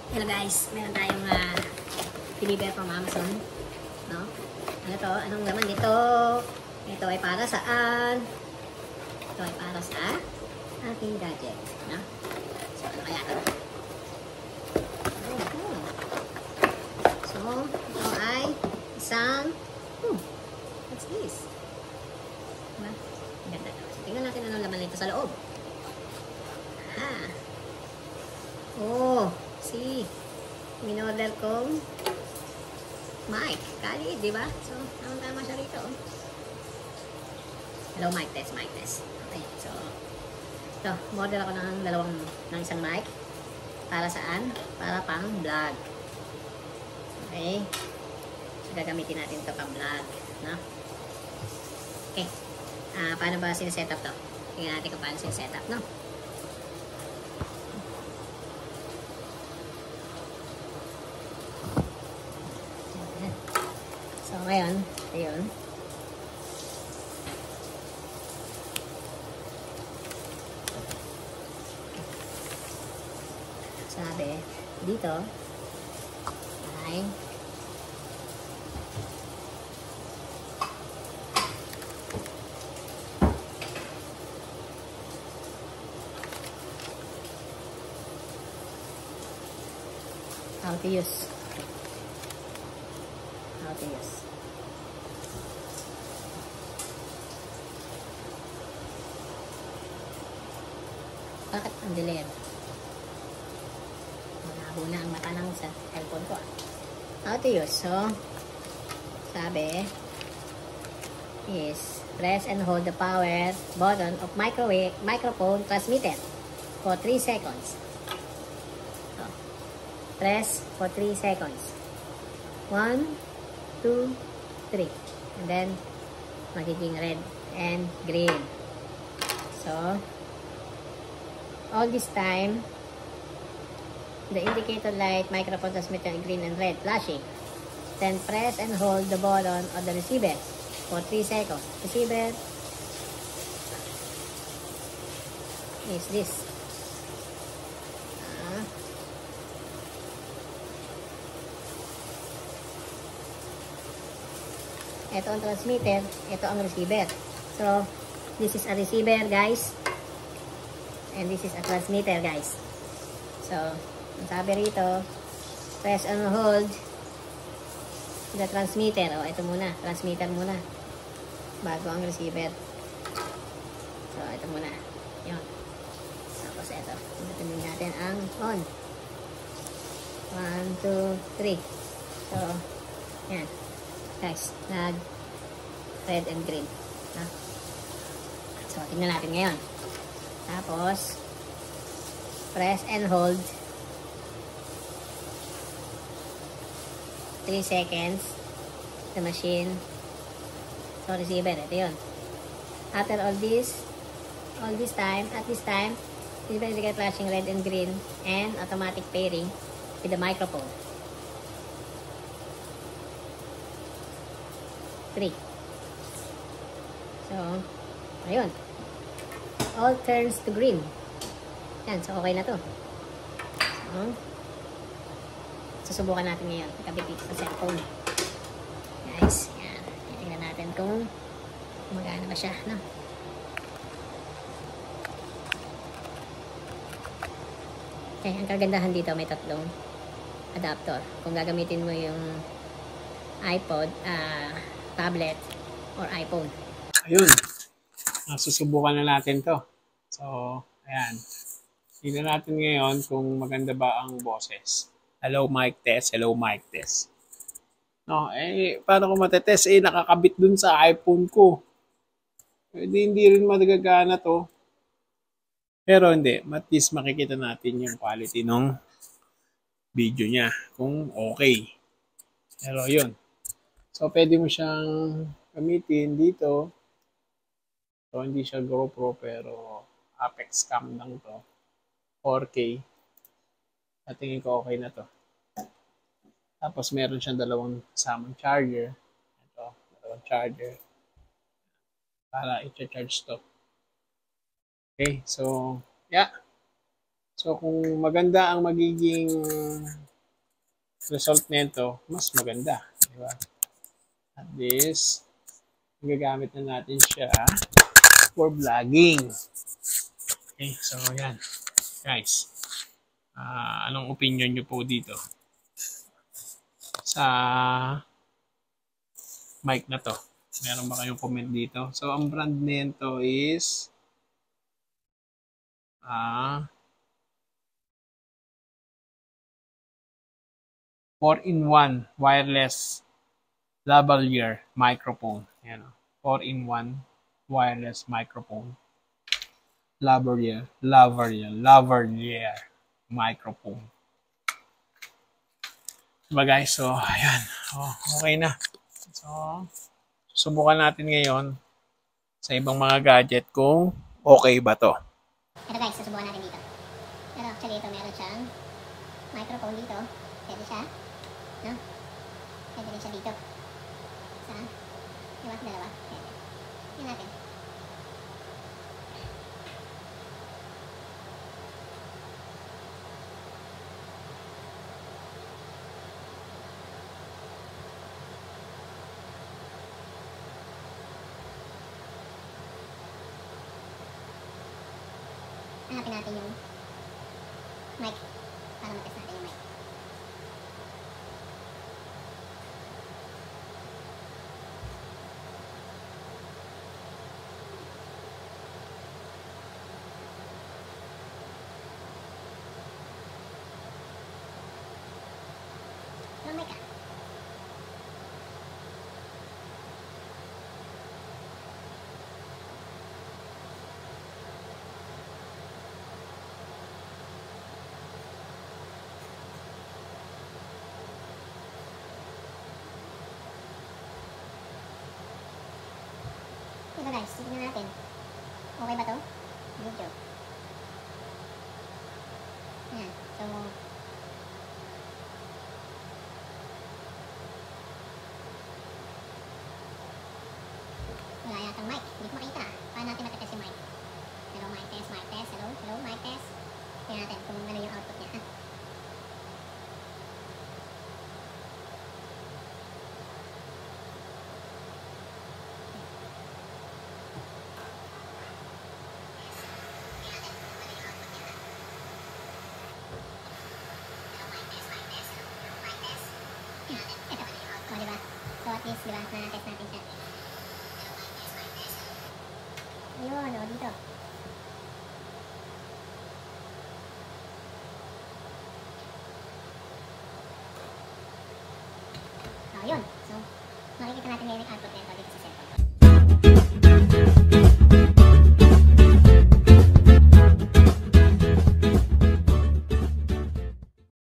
Hello guys, meron tayong deliver from Amazon, no? Ano to? Anong laman nito? Ito ay para saan? Ito ay para sa aking gadget, no? So, ano kaya ito? So, ito ay isang what's this? Diba? Ang ganda to. So, tingnan natin anong laman nito sa loob. Oh, see, in-order kong mic. Kali, di ba? So, tama siya rito. Hello, mic test, mic test. Okay, so, ito, model ako ng isang mic. Para saan? Para pang vlog. Okay. So, gagamitin natin ito pang vlog. No? Okay. Paano ba sineset up to? Tingnan natin kung paano sineset up, no? So, ngayon, ayun. Sabi, dito, ay, how to use. Bakit ang dilim? Malabo na ang mata ng sa cellphone ko. How to use? So, sabi is press and hold the power button of microphone transmitter for 3 seconds. So, press for 3 seconds. 1, 2, 3. And then, magiging red and green. So, all this time, the indicator light, microphone transmitter, green and red, flashing. Then press and hold the button of the receiver for 3 seconds. Receiver is this. Ito ang transmitter, ito ang receiver. So, this is a receiver, guys. And this is a transmitter, guys. So, ang sabi rito, press and hold the transmitter. O, ito muna. Transmitter muna. Bago ang receiver. So, ito muna. Yun. Tapos ito. Pinatinin natin ang on. 1, 2, 3. So, yan. Guys, nag red and green. So, tingnan natin ngayon. Tapos, press and hold 3 seconds the machine. So, receiver. Ito yun. After at this time, receiver will get flashing red and green and automatic pairing with the microphone. 3. So, ayun. All turns to green. Yan, so okay na to. So, susubukan natin ngayon. Ikabit dito sa cellphone. Guys, yan. Tingnan natin kung magana ba siya, no? Okay, ang kagandahan dito, may tatlong adapter. Kung gagamitin mo yung iPod, tablet, or iPhone. Ayun. Susubukan na natin to. So, ayan. Tingnan natin ngayon kung maganda ba ang boses. Hello, mic test. Hello, mic test. No, paano ko matetest? Nakakabit dun sa iPhone ko. Hindi rin magagana to. Pero hindi. At least makikita natin yung quality ng video niya. Kung okay. Pero yun. So, pwede mo siyang gamitin dito. So, hindi siya GoPro pero Apex Cam lang to. 4K. At tingin ko okay na to. Tapos, meron siyang dalawang kasamang charger. Ito, dalawang charger. Para i-charge to. Okay, so, yeah. So, kung maganda ang magiging result nito, mas maganda. Diba? At least, gagamit na natin siya for vlogging. Okay, so yan. Guys, anong opinion nyo po dito sa mic na to? Meron ba kayong comment dito? So, ang brand nito is 4-in-1 wireless lavalier microphone. Yan, 4-in-1 wireless microphone. Lavalier microphone. Diba guys? So, ayan. Okay na. So, subukan natin ngayon sa ibang mga gadget kung okay ba to. Ito guys, susubukan natin dito. Pero actually ito meron siyang microphone dito. Pwede siya. No? Pwede rin siya dito. Sa, diba? Dalawa. Pwede. Yan natin. Hanapin natin yung mic para matest natin yung mic. Walang mic ah. Ito guys, tignan natin. Okay ba to? Video. Ayan. So, wala yatang mic. Hindi ko makita. Paano natin matetest yung mic? Hello, mic test, mic test. Hello, hello, mic test. Tignan natin kung ano yung output niya. O, diba? So, at least, diba, na-test natin siya. Ayun, o, dito. O, yun. So, makikita natin ngayon yung output nito dito sa cellphone.